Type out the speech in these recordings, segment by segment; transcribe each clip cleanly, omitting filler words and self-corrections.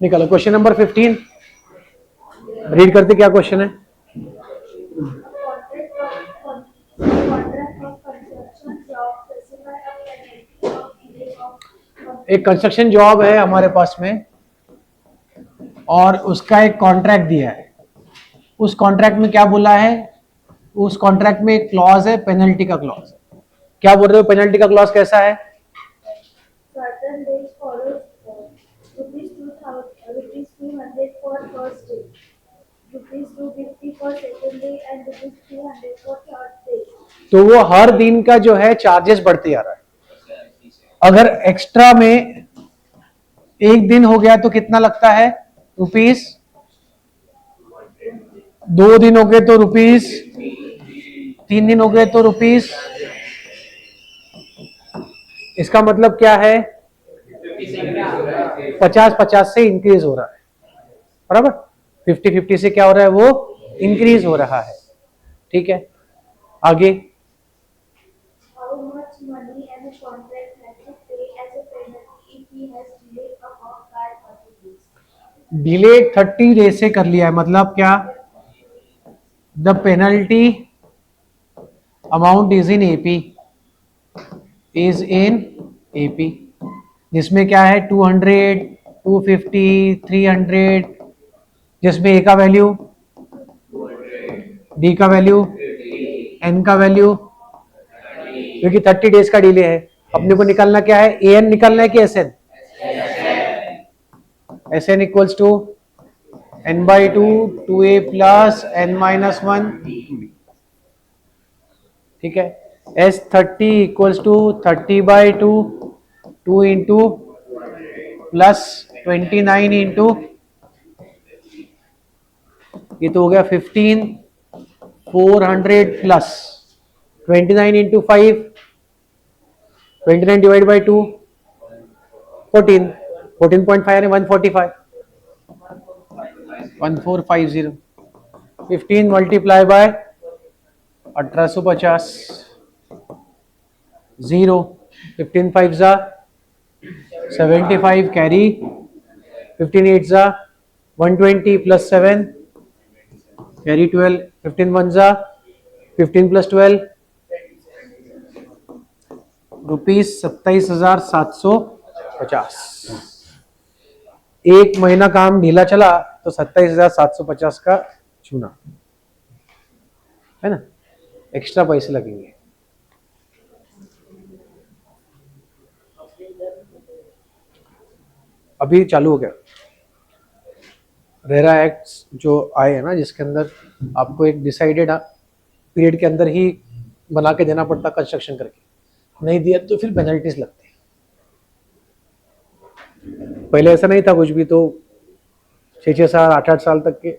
निकालो question number 15, read करते क्या क्वेश्चन है। एक कंस्ट्रक्शन जॉब है हमारे पास में और उसका एक कॉन्ट्रैक्ट दिया है। उस कॉन्ट्रैक्ट में क्या बोला है, उस कॉन्ट्रैक्ट में एक क्लॉज है, पेनल्टी का क्लॉज। क्या बोल रहे हो, पेनल्टी का क्लॉज कैसा है? Certain days follows rupees 200 for first day, rupees 250 for second day and rupees 300 for third day. तो वो हर दिन का जो है चार्जेस बढ़ते आ रहा है। अगर एक्स्ट्रा में एक दिन हो गया तो कितना लगता है, रुपीस। 2 दिन हो गए तो रुपीस, 3 दिन हो गए तो रुपीस। इसका मतलब क्या है, 50-50 से इंक्रीज हो रहा है, बराबर। 50-50 से क्या हो रहा है, वो इंक्रीज हो रहा है। ठीक है, आगे। How much money and a contract has to pay as a penalty if he has delayed a work by 30 days? Delay 30 days से कर लिया है, मतलब क्या, the penalty amount is in AP, is in AP, जिसमें क्या है 200, 250, 300, जिसमें ए का वैल्यू, डी का वैल्यू, एन का वैल्यू, क्योंकि 30 डेज का डिले है। अपने को निकालना क्या है, ए एन निकालना है कि S N. S N equals to N by two, 2a plus N minus 1। ठीक है, S 30 equals to 30/2, 2 into plus 29 into, ये तो हो गया 15, 400 प्लस 29 इंटू 5, 29 डिवाइड बाई 2, 14, 14.5 यानी 145, 1450। 15 मल्टीप्लाई बाय 1850, 0, 15 5 जा 75 कैरी, 15 8 जा 120 प्लस 7 कैरी 12, 15 1 जा 15 प्लस 12 रुपीस 27,750। एक महीना काम ढीला चला तो 27,750 का चूना है ना, एक्स्ट्रा पैसे लगेंगे। अभी चालू हो गया रेरा एक्ट्स जो आए हैं ना, जिसके अंदर आपको एक डिसाइडेड पीरियड के अंदर ही बना के देना पड़ता कंस्ट्रक्शन करके, नहीं दिया तो फिर पेनल्टीज लगती। पहले ऐसा नहीं था कुछ भी, तो 6-6 साल 8-8 साल तक के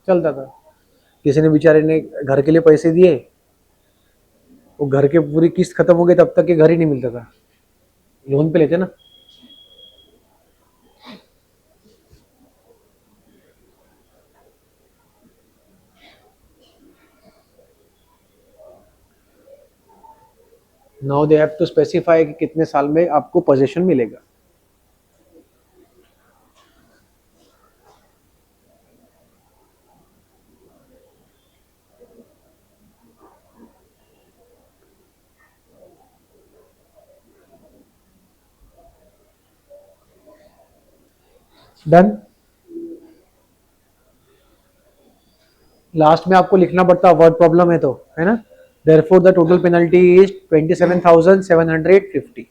चलता था। किसी ने बेचारे ने घर के लिए पैसे दिए, वो घर के पूरी किस्त खत्म हो गई तब तक के घर ही नहीं मिलता था, लोन पे लेते ना। Now they have to specify कि कितने साल में आपको पोजीशन मिलेगा। डन। लास्ट में आपको लिखना पड़ता, वर्ड प्रॉब्लम है तो, है ना। Therefore the total penalty is 27,750।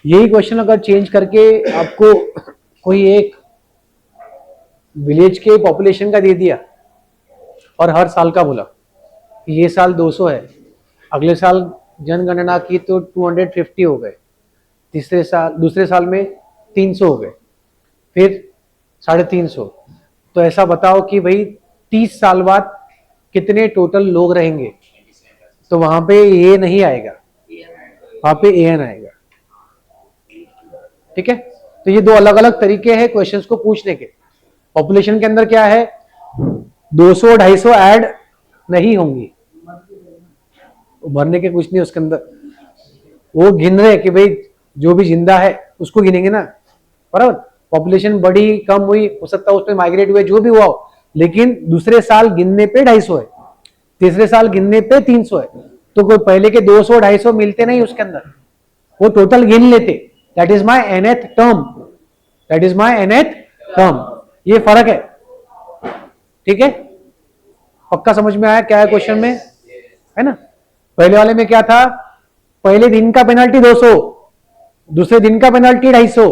यही क्वेश्चन अगर चेंज करके आपको कोई एक विलेज के पॉपुलेशन का दे दिया और हर साल का बोला कि ये साल 200 है, अगले साल जनगणना की तो 250 हो गए, तीसरे साल दूसरे साल में 300 हो गए, फिर 350। तो ऐसा बताओ कि भाई 30 साल बाद कितने टोटल लोग रहेंगे, तो वहां पे ये नहीं आएगा, वहां पे एन आएगा। ठीक है, तो ये दो अलग अलग तरीके हैं क्वेश्चंस को पूछने के। पॉपुलेशन के अंदर क्या है, 200-250 ऐड नहीं होंगी, भरने के कुछ नहीं उसके अंदर। वो गिन रहे कि भाई जो भी जिंदा है उसको गिनेंगे ना, बराबर। पॉपुलेशन बढ़ी कम हुई, हो सकता है उसमें माइग्रेट हुए, जो भी हुआ हो, लेकिन दूसरे साल गिनने पे 250 है, तीसरे साल गिनने पे 300 है। तो कोई पहले के 200-250 मिलते नहीं उसके अंदर, वो टोटल गिन लेते। That is my nth term, that is my nth term. ये फर्क है। ठीक है, पक्का समझ में आया क्या है क्वेश्चन में, है ना। पहले वाले में क्या था, पहले दिन का पेनल्टी 200, दूसरे दिन का पेनल्टी 250,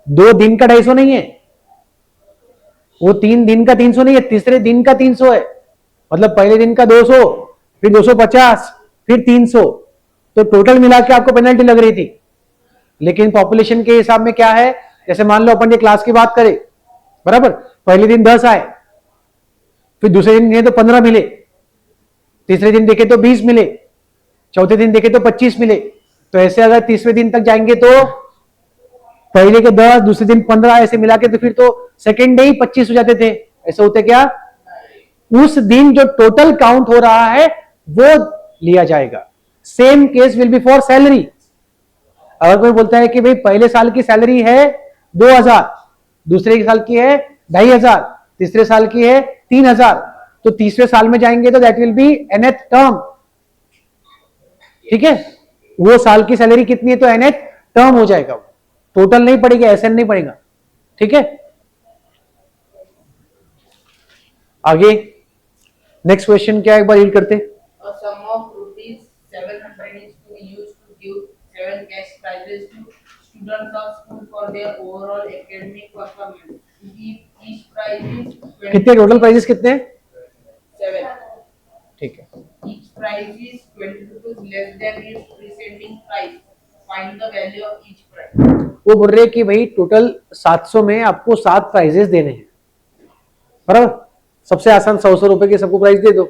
2 दिन का 250 नहीं है, वो 3 दिन का 300 नहीं है, तीसरे दिन का 300 है। मतलब पहले दिन का 200, फिर 250, फिर 300, तो टोटल मिला के आपको पेनल्टी लग रही थी। लेकिन पॉपुलेशन के हिसाब में क्या है, जैसे मान लो अपन ये क्लास की बात करें, बराबर, पहले दिन 10 आए, फिर दूसरे दिन गए तो 15 मिले, तीसरे दिन देखे तो 20 मिले, चौथे दिन देखे तो 25 मिले। तो ऐसे अगर तीसरे दिन तक जाएंगे तो पहले के 10, दूसरे दिन 15, ऐसे मिला के तो फिर तो सेकेंड डे ही 25 हो जाते थे। ऐसे होते क्या, उस दिन जो टोटल काउंट हो रहा है वो लिया जाएगा। Same case will be for salary. अगर कोई बोलता है कि भाई पहले साल की सैलरी है 2000, दूसरे साल की है 2500, तीसरे साल की है 3000, तो तीसरे साल में जाएंगे तो that will be nth term. ठीक है, वो साल की सैलरी कितनी है तो nth टर्म हो जाएगा, टोटल नहीं पड़ेगा, एसएन नहीं पड़ेगा। ठीक है, आगे नेक्स्ट क्वेश्चन क्या है, एक बार रीड करते। A sum of rupees 700 is to be used to give 7 cash prizes to students of school for their overall academic performance. Each prize is 20 कितने टोटल प्राइजेस कितने हैं? 7. ठीक है, Each prize is 20 rupees less than its preceding price. Find the value of each prize. वो बोल रहे कि भाई टोटल 700 में आपको 7 प्राइजेस देने हैं, बराबर। सबसे आसान 100 रुपए के सबको प्राइज दे दो,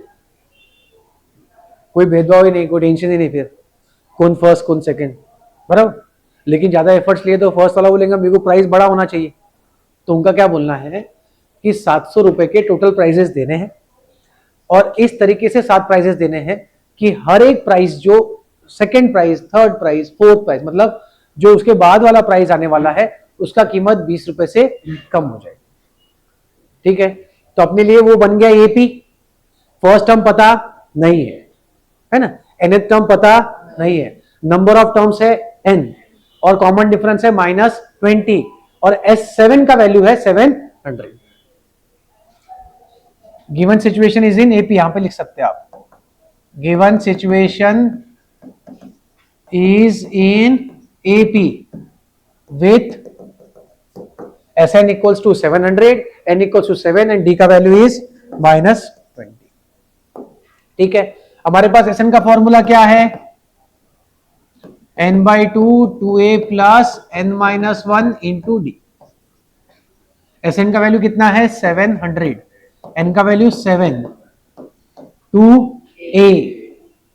कोई भेदभाव ही नहीं, कोई टेंशन ही नहीं, फिर कौन फर्स्ट कौन सेकंड, बराबर। लेकिन ज्यादा एफर्ट्स लिए तो फर्स्ट वाला बोलेगा मेरे को प्राइस बड़ा होना चाहिए, तो उनका क्या बोलना है कि 700 रुपए के टोटल प्राइजेस देने हैं, और इस तरीके से 7 प्राइजेस देने हैं कि हर एक प्राइस जो second price, third price, fourth price, मतलब जो उसके बाद वाला प्राइस आने वाला है उसका कीमत 20 रुपए से कम हो जाएगी। ठीक है, तो अपने लिए वो बन गया एपी। फर्स्ट टर्म पता नहीं है ना, nth टर्म पता नहीं है, नंबर ऑफ टर्म्स है n, और कॉमन डिफरेंस है -20, और S7 का वैल्यू है 700। Given situation is in AP, यहां पे लिख सकते हैं आप, given situation is in AP with Sn equals to 700, n equals to 7 and d का वैल्यू इज -20। ठीक है, हमारे पास Sn का फॉर्मूला क्या है, n/2 2a plus n-1 into D. Sn का वैल्यू कितना है 700, n का value 7, 2a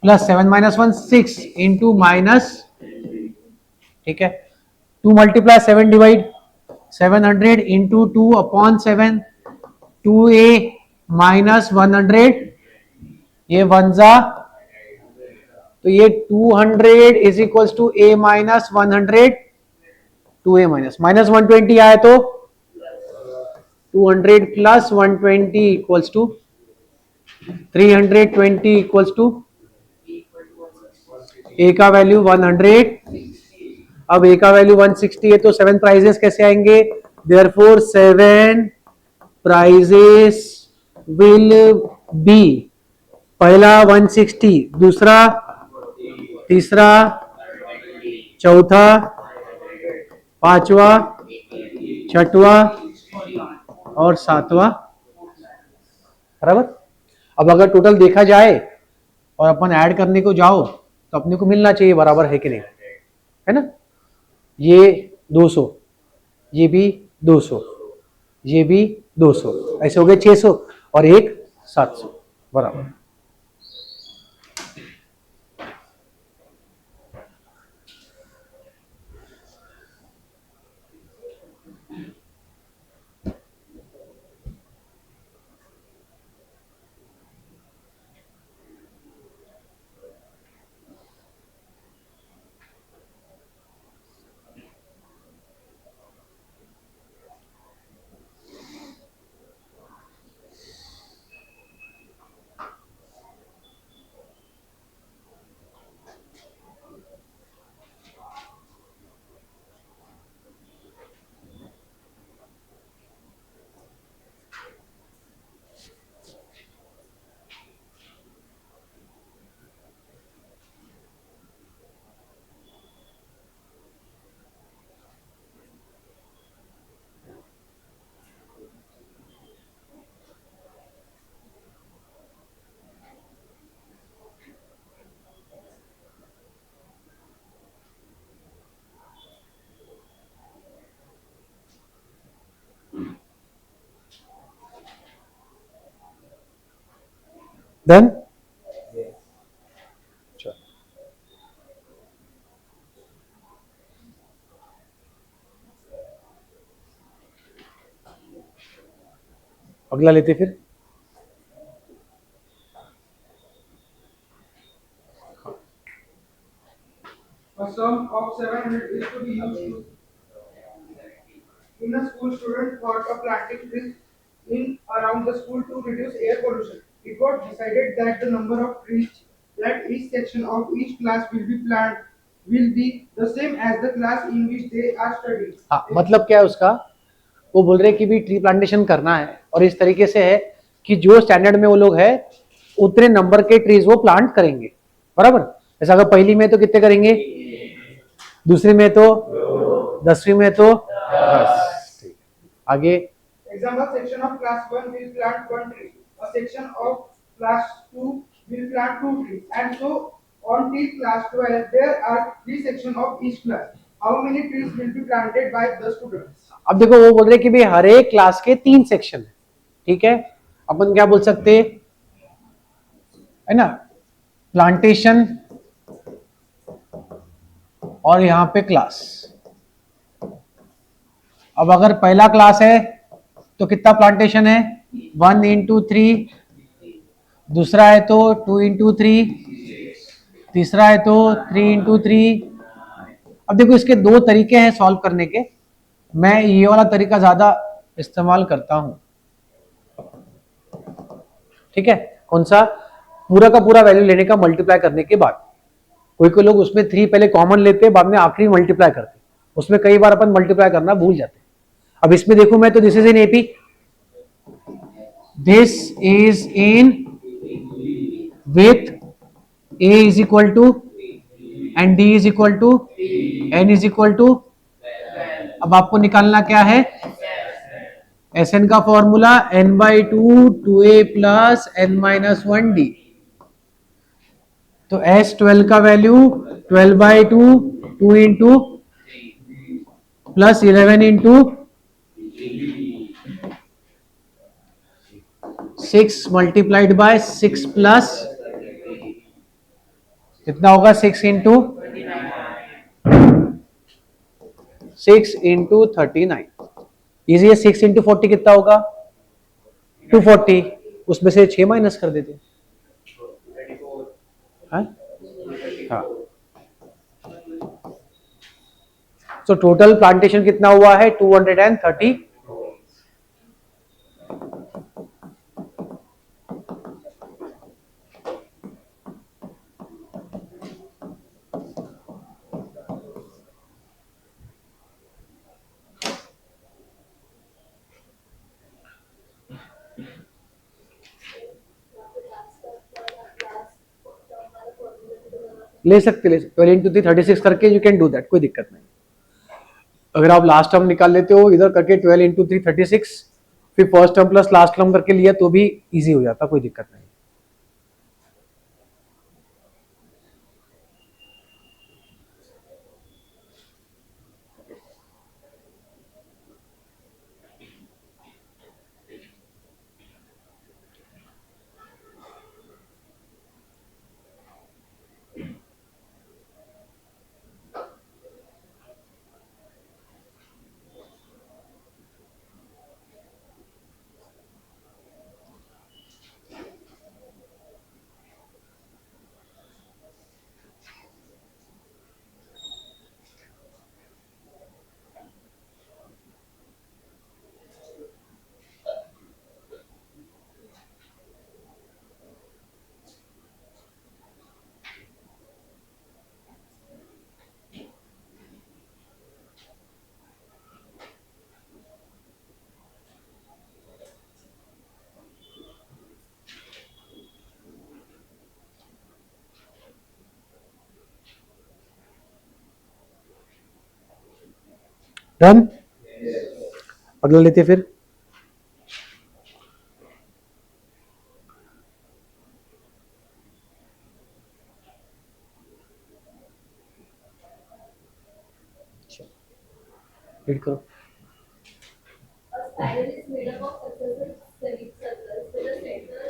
plus 7-1 6 into minus, ठीक है, 2 multiply 7 divide 700 into 2 upon 7, 2a minus 100, ये 1 जा, तो ये 200 is equals to a minus 100, 2a minus -120 आए तो 200 plus 120 equals to 320 equals to a का वैल्यू 100। अब a का वैल्यू 160 है तो 7 प्राइजेस कैसे आएंगे, देयरफॉर 7 प्राइजेस विल बी, पहला 160, दूसरा, तीसरा, चौथा, पांचवा, छठवा और सातवां, बराबर। अब अगर टोटल देखा जाए और अपन ऐड करने को जाओ तो अपने को मिलना चाहिए बराबर है कि नहीं, है ना। ये 200, ये भी 200, ये भी 200, ऐसे हो गए 600 और एक 700 बराबर। देन अगला लेते फिर। A sum of 700 is to be used in a school. Student thought of planting trees in around the school to reduce air pollution. It was decided that the number of trees that each section of each class will be planted will be the same as the class in which they are studying. हाँ, मतलब क्या है उसका, वो बोल रहे कि भी ट्री प्लांटेशन करना है और इस तरीके से है कि जो स्टैंडर्ड में वो लोग है उतने नंबर के ट्रीज वो प्लांट करेंगे, बराबर। जैसे अगर पहली में तो कितने करेंगे, दूसरी में तो 10वीं में तो 10। ठीक, आगे। Example, section of class 1 will plant 1 tree. A section of class 2 will plant 2 trees. And so on till class 12, there are 3 sections of each class. How many trees will be planted by the students? अब देखो वो बोल रहे कि भाई हर एक class के 3 section है, ठीक है। अपन क्या बोल सकते है ना, प्लांटेशन और यहां पे क्लास। अब अगर पहला क्लास है तो कितना प्लांटेशन है, 1 into 3, दूसरा है तो 2 into 3, तीसरा है तो 3 into 3। अब देखो इसके दो तरीके हैं सॉल्व करने के, मैं ये वाला तरीका ज्यादा इस्तेमाल करता हूं, ठीक है। कौन सा, पूरा का पूरा वैल्यू लेने का मल्टीप्लाई करने के बाद। कोई कोई लोग उसमें 3 पहले कॉमन लेते हैं, बाद में आखिरी मल्टीप्लाई करते हैं, उसमें कई बार अपन मल्टीप्लाई करना भूल जाते हैं। अब इसमें देखो मैं तो this is in AP, this is in with a is equal to and d is equal to n is equal to। अब आपको निकालना क्या है, Sn का formula n/2 2a plus n-1d। तो S12 का value 12/2 2 into plus 11 into 6 multiplied by 6 plus कितना होगा, 6 इंटू 39। इजी है, 6 इंटू 40 कितना होगा, 240। उसमें से 6 माइनस कर देते, हाँ। सो टोटल प्लांटेशन कितना हुआ है, 230। ले सकते 12 इंटू 3 36 करके यू कैन डू दैट, कोई दिक्कत नहीं। अगर आप लास्ट टर्म निकाल लेते हो इधर करके 12 इंटू 3 36, फिर first term plus last term करके लिया तो भी इजी हो जाता, कोई दिक्कत नहीं। डन। अगला लेते फिर। रीड करो। A spiral is made up of successive semicircles with a center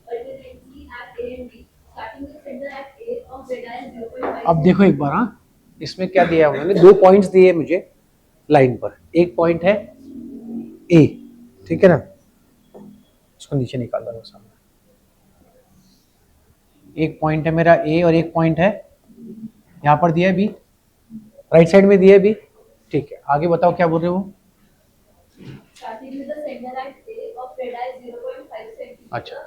alternately at A and B. Starting with center at A of beta is 0.5. अब देखो एक बार, हाँ इसमें क्या दिया है उन्होंने, 2 पॉइंट्स दिए मुझे लाइन पर। एक पॉइंट है ए, ठीक है ना, इसको नीचे निकाल दो सामने। एक पॉइंट है मेरा ए और एक पॉइंट है यहाँ पर दिया है बी, राइट साइड में दिया है बी, ठीक है। आगे बताओ क्या बोल रहे हो। Starting with the center at A of beta is 0.5 centimeter. अच्छा,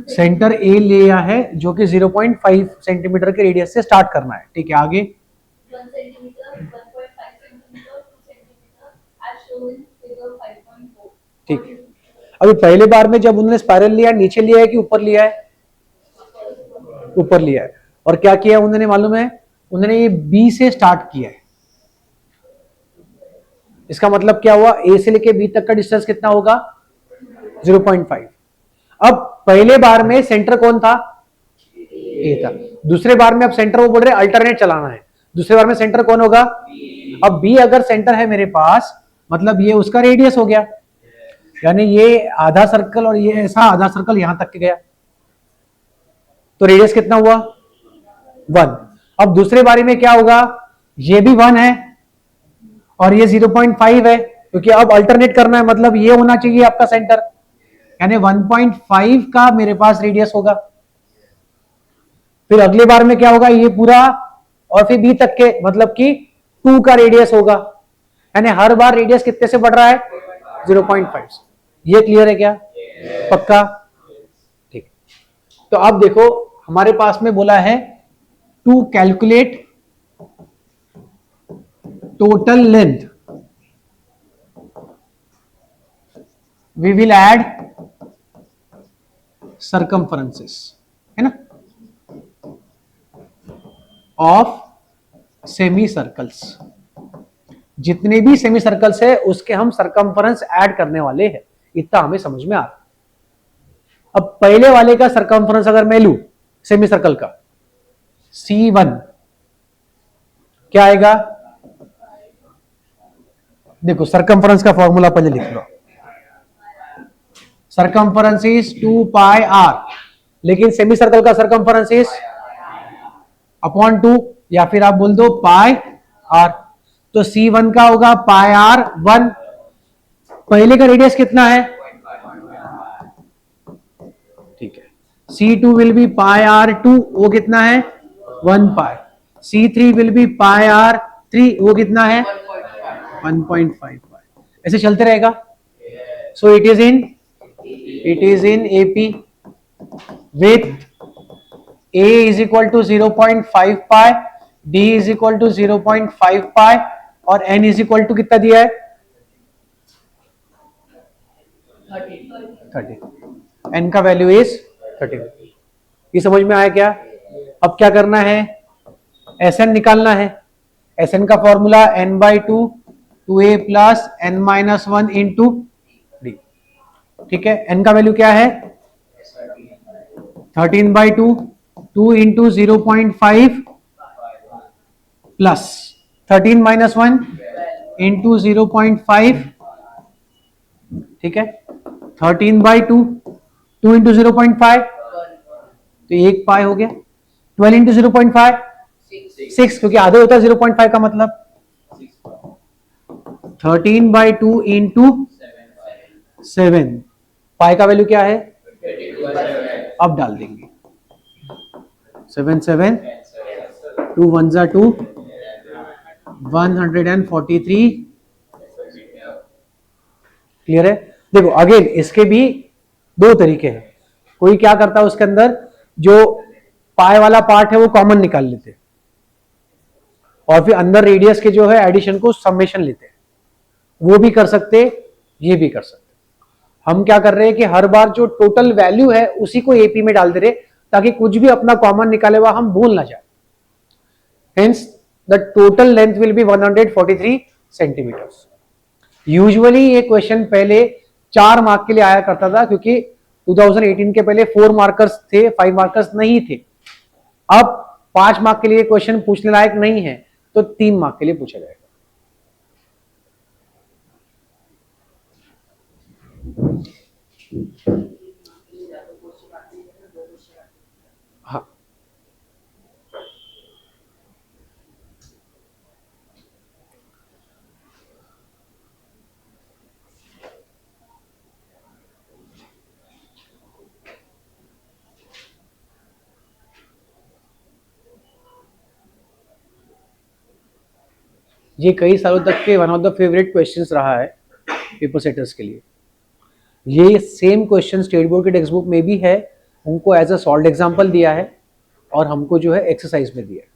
सेंटर ए लिया है जो कि 0.5 सेंटीमीटर के रेडियस से स्टार्ट करना है, ठीक है। आगे 1 centimeter, 1.5 centimeter, 2 centimeter, as shown in figure 5.4. ठीक है। अभी पहले बार में जब उन्होंने स्पाइरल लिया, नीचे लिया है कि ऊपर लिया है? ऊपर लिया है। और क्या किया उन्होंने मालूम है? उन्होंने ये बी से स्टार्ट किया है। इसका मतलब क्या हुआ, ए से लेके बी तक का डिस्टेंस कितना होगा? 0.5। अब पहले बार में सेंटर कौन था? ए था। दूसरे बार में अब सेंटर वो बोल रहे अल्टरनेट चलाना है, दूसरे बार में सेंटर कौन होगा? अब बी अगर सेंटर है मेरे पास, मतलब ये उसका रेडियस हो गया, यानी ये आधा सर्कल और ये ऐसा आधा सर्कल यहां तक के गया, तो रेडियस कितना हुआ? 1। अब दूसरे बारे में क्या होगा? ये भी 1 है और ये 0.5 है, क्योंकि अब अल्टरनेट करना है, मतलब ये होना चाहिए आपका सेंटर, यानी 1.5 का मेरे पास रेडियस होगा। फिर अगले बार में क्या होगा? ये पूरा और फिर बी तक के, मतलब कि 2 का रेडियस होगा, यानी हर बार रेडियस कितने से बढ़ रहा है? 0.5। ये क्लियर है क्या? पक्का? ठीक। तो अब देखो हमारे पास में बोला है to calculate total length, we will add circumferences, है ना, ऑफ सेमी सर्कल्स। जितने भी सेमी सर्कल्स है उसके हम सर्कमफरेंस ऐड करने वाले हैं, इतना हमें समझ में आ रहा। अब पहले वाले का सर्कमफरेंस अगर मैं लू सेमी सर्कल का, C1 क्या आएगा? देखो सर्कमफरेंस का फॉर्मूला पहले लिख लो, सर्कमफरेंस इज 2 पाई r, लेकिन सेमी सर्कल का सर्कमफरेंस इज अपॉन 2, या फिर आप बोल दो पाई r। तो C1 का होगा पाई r 1। पहले का रेडियस कितना है? ठीक है। C2 will be pi r2, वो कितना है? 1 पाई। C3 will be pi r3, वो कितना है? 1.5 पाई। ऐसे चलते रहेगा। So it is in AP with A is equal to 0.5 pi, D is equal to 0.5 पाई और N is equal to कितना दिया है? 30। N का वैल्यू इज 30। ये समझ में आया क्या? अब क्या करना है? Sn निकालना है। Sn का formula n/2 2a plus n-1 into d, ठीक है। n का वैल्यू क्या है? 13/2 2 इंटू 0.5 प्लस 13 माइनस 1 इंटू 0.5, ठीक है। 13/2 2 इंटू 0.5 तो 1 पाई हो गया। 12 इंटू 0.5 6, क्योंकि आधे होता है 0.5 का मतलब। 13/2 इंटू 7, पाई का वैल्यू क्या है? अब डाल देंगे 7 7 2 1 2 143। क्लियर है? देखो अगेन इसके भी 2 तरीके हैं। कोई क्या करता है, उसके अंदर जो पाई वाला पार्ट है वो कॉमन निकाल लेते हैं और फिर अंदर रेडियस के जो है एडिशन को समेशन लेते हैं, वो भी कर सकते, ये भी कर सकते। हम क्या कर रहे हैं कि हर बार जो टोटल वैल्यू है उसी को एपी में डाल दे रहे, ताकि कुछ भी अपना कॉमन निकाले हुआ हम भूल ना जाए। Hence the total length will be 143 centimetres. Usually ये क्वेश्चन पहले 4 मार्क के लिए आया करता था, क्योंकि 2018 के पहले 4 मार्कर्स थे, 5 मार्कर्स नहीं थे। अब 5 मार्क के लिए क्वेश्चन पूछने लायक नहीं है, तो 3 मार्क के लिए पूछा जाएगा। हाँ, ये कई सालों तक के one of the favourite questions रहा है पेपर सेटर्स के लिए। ये सेम क्वेश्चन स्टेट बोर्ड के टेक्स्ट बुक में भी है, उनको एज अ सॉल्व्ड एग्जांपल दिया है और हमको जो है एक्सरसाइज में दिया है।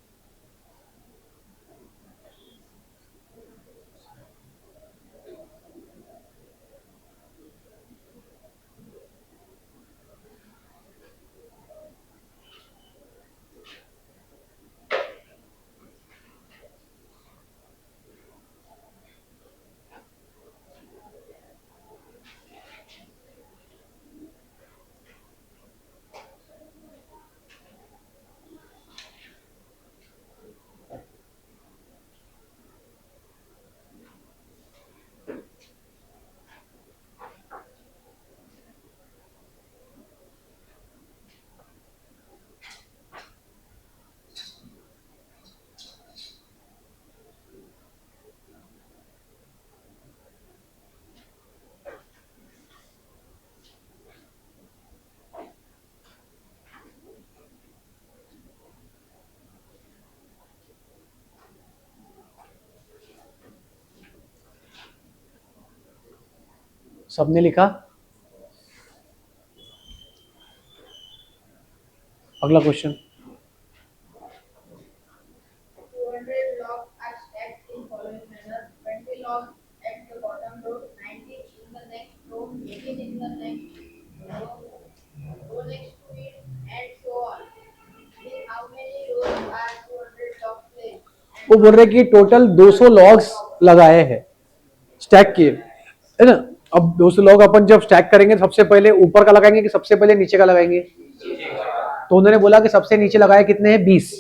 सबने लिखा? अगला question. 200 logs are stacked in following manner: 20 logs at the bottom row, 19 in the next row, 18 in the next row next to it, and so on. In how many rows are 200 logs placed? वो बोल रहे कि total 200 logs लगाए हैं, stack किए, है ना। अब 200 लॉग अपन जब स्टैक करेंगे, सबसे पहले ऊपर का लगाएंगे कि सबसे पहले नीचे का लगाएंगे? तो उन्होंने बोला कि सबसे नीचे लगाए कितने हैं? 20,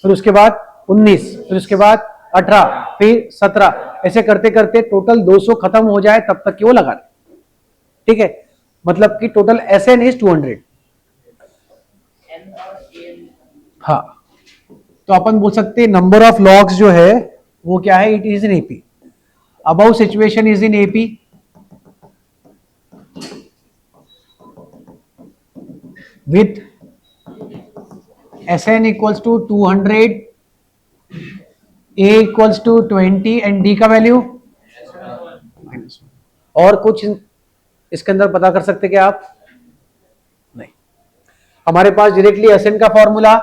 फिर उसके बाद 19, फिर उसके बाद 18, फिर 17, ऐसे करते करते टोटल 200 खत्म हो जाए तब तक कि वो लगा रहे। ठीक है, मतलब कि टोटल SN इज 200। हाँ, तो अपन बोल सकते हैं नंबर ऑफ लॉग्स जो है वो क्या है? It is in AP। Above situation is in AP with SN equals to 200, A equals to 20 and D का वैल्यू -1। और कुछ इसके अंदर पता कर सकते क्या आप? नहीं। हमारे पास डायरेक्टली SN का formula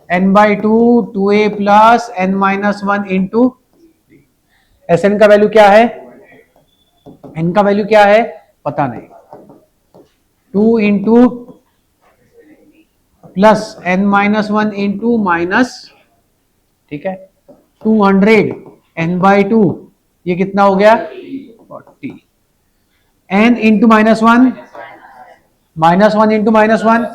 n/2 2A plus n-1 into SN का वैल्यू क्या है? n का वैल्यू क्या है पता नहीं, 2 into plus n-1 into minus, ठीक है, 200 n/2, ये कितना हो गया? 40। n इंटू -1, -1 इंटू -1,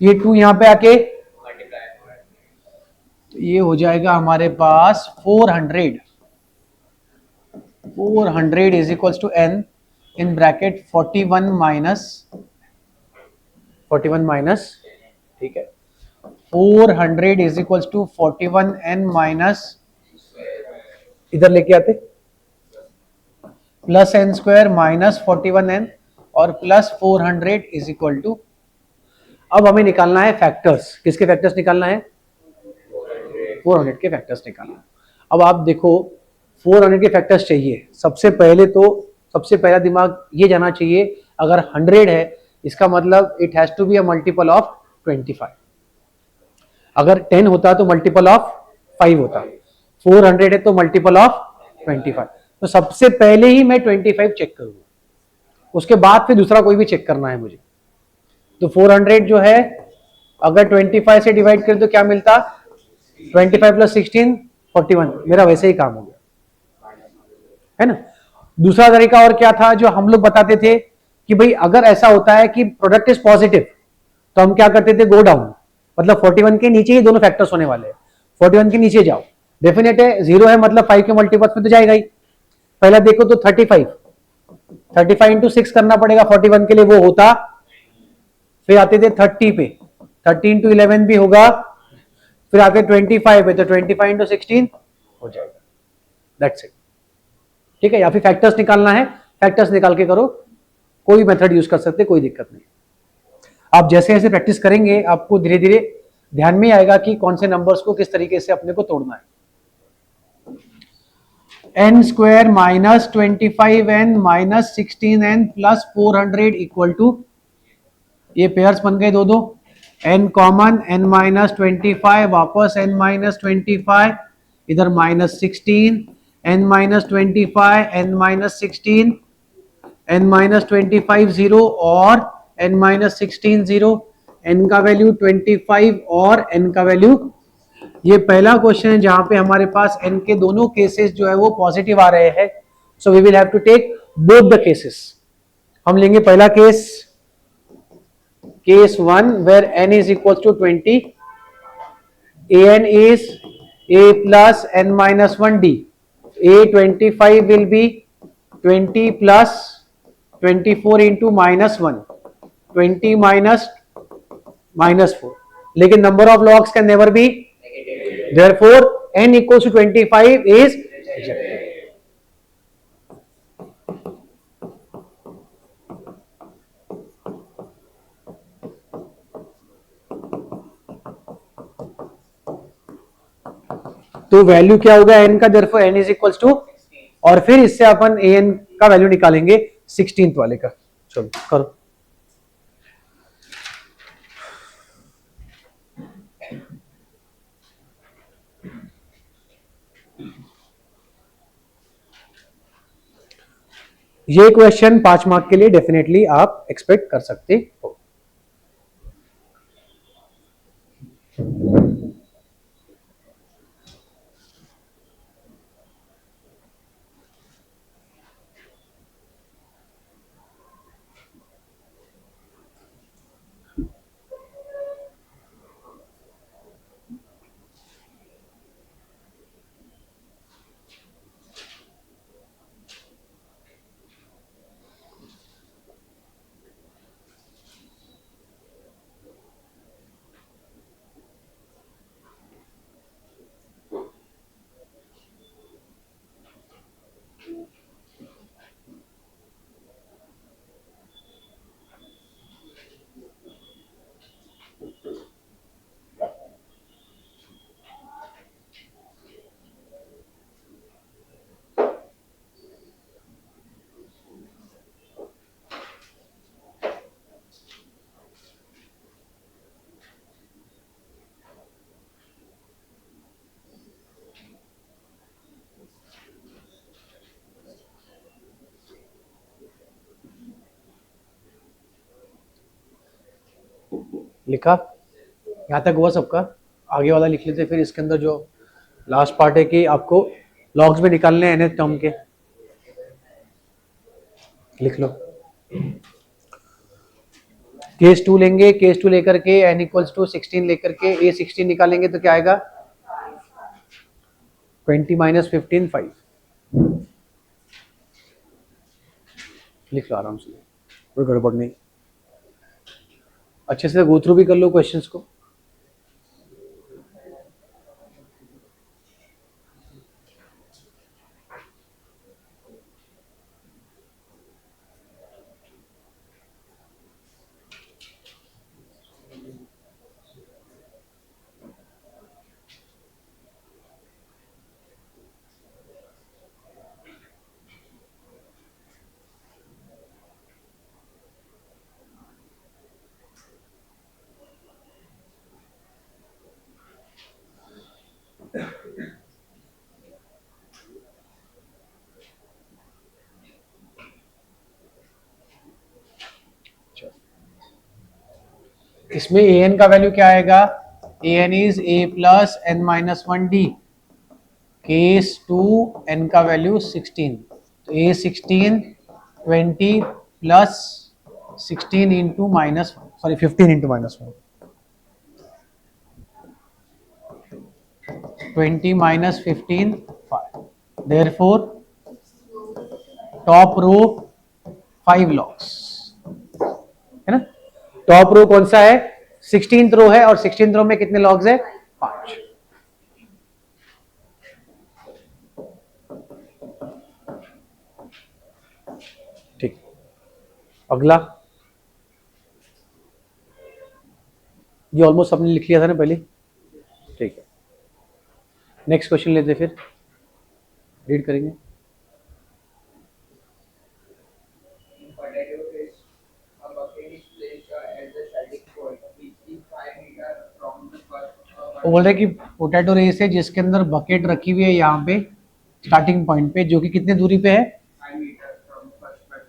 ये 2 यहां पे आके तो ये हो जाएगा हमारे पास 400 is equals to n in bracket 41 minus, ठीक है, 400 is equals to 41n minus, इधर लेके आते plus n square minus 41n और प्लस 400 इज इक्वल टू, अब हमें निकालना है फैक्टर्स। किसके फैक्टर्स निकालना है? 400 के फैक्टर्स निकालना है। अब आप देखो 400 के फैक्टर्स चाहिए, सबसे पहले तो सबसे पहला दिमाग ये जाना चाहिए, अगर 100 है इसका मतलब it has to be a multiple of 25। अगर 10 होता तो मल्टीपल ऑफ 5 होता, 400 है तो मल्टीपल ऑफ 25। तो सबसे पहले ही मैं 25 चेक करूंगा, उसके बाद फिर दूसरा कोई भी चेक करना है मुझे। तो 400 जो है अगर 25 से डिवाइड करें तो क्या मिलता? 25 प्लस 16 41, मेरा वैसे ही काम हो गया। है ना। दूसरा तरीका और क्या था जो हम लोग बताते थे कि भाई अगर ऐसा होता है कि प्रोडक्ट इज पॉजिटिव तो हम क्या करते थे, गो डाउन, मतलब 41 के नीचे ही दोनों फैक्टर्स होने वाले हैं, 41 के नीचे जाओ, डेफिनेट है, 0 है मतलब 5 के मल्टीपल्स में तो जाएगा ही। पहला देखो तो 35 इंटू 6 करना पड़ेगा 41 के लिए, वो होता, फिर आते थे 30 पे, 30 इंटू 11 भी होगा, फिर आते 25 पे तो 25 इंटू 16 हो जाएगा, दैट्स इट। ठीक है, या फिर फैक्टर्स निकालना है, फैक्टर्स निकाल के करो, कोई मेथड यूज कर सकते, कोई दिक्कत नहीं। आप जैसे जैसे प्रैक्टिस करेंगे आपको धीरे धीरे ध्यान में आएगा कि कौन से नंबर्स को किस तरीके से अपने को तोड़ना है। n square minus 25n minus 16n plus 400 equal to, ये पेयर्स बन गए दो दो, n कॉमन, n माइनस 25 वापस n माइनस 25, इधर minus 16, n minus 25, n minus 16, n minus 25 0 और n माइनस 16 0, n का वैल्यू 25 और n का वैल्यू, ये पहला क्वेश्चन है जहां पे हमारे पास n के दोनों केसेस जो है वो पॉजिटिव आ रहे हैं, so we will have to take both the cases. हम लेंगे पहला case, case 1 where n is equal to 20, an is a plus n minus 1d, a 25 will be 20 plus 24 into minus 1, 20 minus minus 4, लेकिन number of logs can never be, therefore n equals to 25 is rejected. तो value क्या होगा n का, therefore n is equals to, और फिर इससे अपन an का value निकालेंगे 16th वाले का। चलो करो। ये क्वेश्चन 5 मार्क के लिए डेफिनेटली आप एक्सपेक्ट कर सकते हो। लिखा, यहां तक हुआ सबका, आगे वाला लिख लेते, फिर इसके अंदर जो लास्ट पार्ट है कि आपको लॉग्स में निकालने हैं nth टर्म के, लिख लो। केस 2 लेंगे, केस 2 लेकर के n इक्वल्स टू 16 लेकर के a 16 निकालेंगे तो क्या आएगा, 20 माइनस 15 5, लिख लो आराम से, कोई गड़बड़ नहीं, अच्छे से गो थ्रू भी कर लो क्वेश्चंस को। इसमें an का वैल्यू क्या आएगा, an is a plus n minus 1d, case 2 n का वैल्यू 16, तो A16 20 plus 16 into minus 15 into -1 20 minus 15 5 therefore top row 5 logs है ना। टॉप रो कौन सा है? 16th रो है और 16th रो में कितने लॉग्स है? 5। ठीक, अगला ये ऑलमोस्ट सबने लिख लिया था ना पहले, ठीक है। नेक्स्ट क्वेश्चन लेते फिर रीड करेंगे। Potato is a bucket is placed at the starting point, which is 5 meters from the first. वो बोल रहे हैं कि पोटैटो रेस है जिसके अंदर बकेट रखी हुई है यहाँ पे स्टार्टिंग पॉइंट पे, जो कि कितने दूरी पे है? 5 meters from first potato.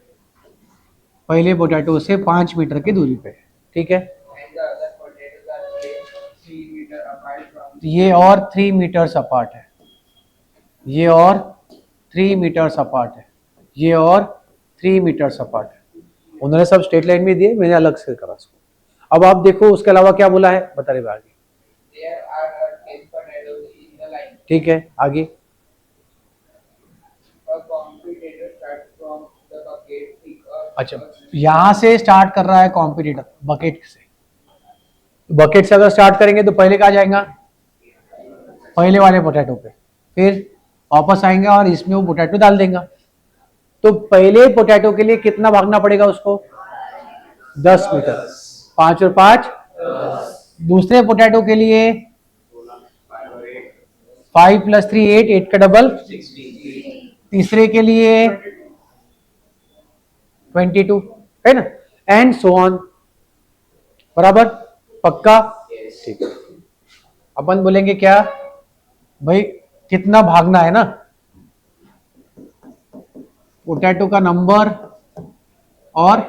पहले पोटैटो से 5 मीटर की दूरी पे है, ठीक है। And the other potatoes are placed 3 meters apart from. ये और 3 मीटर्स अपार्ट है, ये और 3 मीटर्स अपार्ट है, ये और 3 मीटर्स अपार्ट है। उन्होंने सब स्ट्रेट लाइन में दिए, मैंने अलग से करा इसको। अब आप देखो उसके अलावा क्या बोला है, बता रहे आगे। There are 10 potatoes in the line. ठीक है, आगे A competitor starts from the bucket, pick up. अच्छा, यहां से स्टार्ट कर रहा है कॉम्पिटिटर बकेट से। बकेट से अगर स्टार्ट करेंगे तो पहले कहाँ जाएगा? पहले वाले पोटैटो पे, फिर वापस आएंगे और इसमें वो पोटैटो डाल देगा। तो पहले पोटैटो के लिए कितना भागना पड़ेगा उसको? 10 मीटर, 5 और 5 दूसरे पोटैटो के लिए 5 + 3 8, 8 का डबल तीसरे के लिए 22 है ना, एंड सो ऑन। बराबर, पक्का? ठीक है। अपन बोलेंगे क्या भाई, कितना भागना है ना, पोटैटो का नंबर और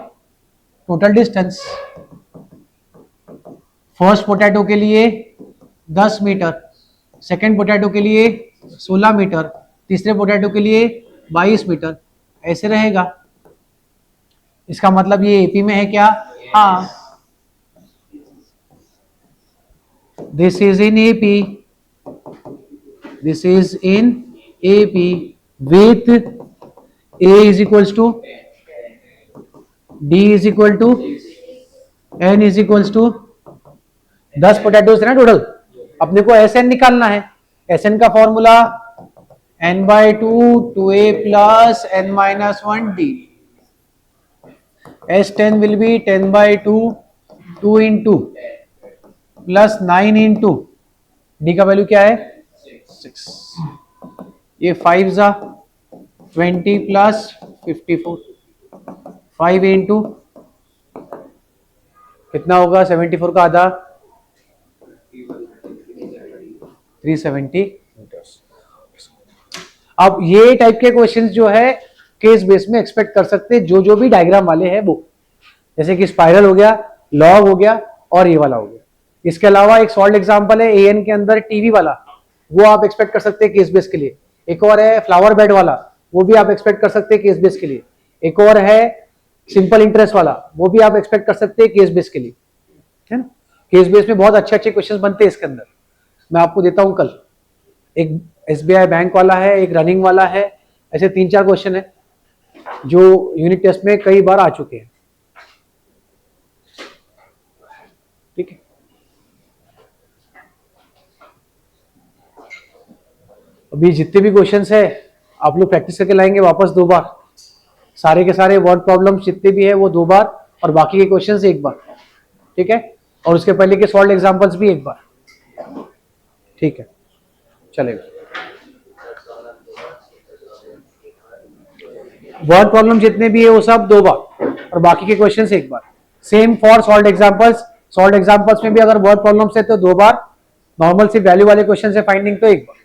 टोटल डिस्टेंस। फर्स्ट पोटैटो के लिए 10 मीटर, सेकंड पोटैटो के लिए 16 मीटर, तीसरे पोटैटो के लिए 22 मीटर, ऐसे रहेगा। इसका मतलब ये एपी में है क्या? हाँ, this is in AP, this is in AP with A is equals to D is equal to N is equals to 10 potatoes है ना टोटल। अपने को SN निकालना है। SN का formula N/2 2A plus N minus 1D। S10 will be 10/2 2 into plus 9 into D का value क्या है? 6। ये 5 जा 20 प्लस 54, 5 इंटू कितना होगा? 74 का आधा 370 मीटर्स। अब ये टाइप के क्वेश्चंस जो है केस बेस में एक्सपेक्ट कर सकते हैं, जो भी डायग्राम वाले हैं वो, जैसे कि स्पाइरल हो गया, लॉग हो गया और ये वाला हो गया। इसके अलावा एक सॉल्ड एग्जांपल है एएन के अंदर टीवी वाला, वो आप एक्सपेक्ट कर सकते हैं केस बेस के लिए। एक और है फ्लावर बेड वाला, वो भी आप एक्सपेक्ट कर सकते हैं केस बेस के लिए। एक और है सिंपल इंटरेस्ट वाला, वो भी आप एक्सपेक्ट कर सकते हैं केस बेस के लिए, है ना। केस बेस में बहुत अच्छे क्वेश्चंस बनते हैं इसके अंदर। मैं आपको देता हूं कल, एक एसबीआई बैंक वाला है, एक रनिंग वाला है, ऐसे 3-4 क्वेश्चन है जो यूनिट टेस्ट में कई बार आ चुके हैं। ठीक है, अभी जितने भी क्वेश्चंस है आप लोग प्रैक्टिस करके लाएंगे वापस 2 बार, सारे के सारे वर्ड प्रॉब्लम्स जितने भी है वो 2 बार और बाकी के क्वेश्चंस 1 बार, ठीक है। और उसके पहले के सॉल्व एग्जांपल्स भी 1 बार, ठीक है, चलेगा। वर्ड प्रॉब्लम जितने भी है वो सब 2 बार और बाकी के questions 1 bar. Same for solve examples. Solve examples में भी अगर वर्ड प्रॉब्लम्स है तो 2 बार, नॉर्मल सी वैल्यू वाले क्वेश्चन है फाइंडिंग तो 1 बार।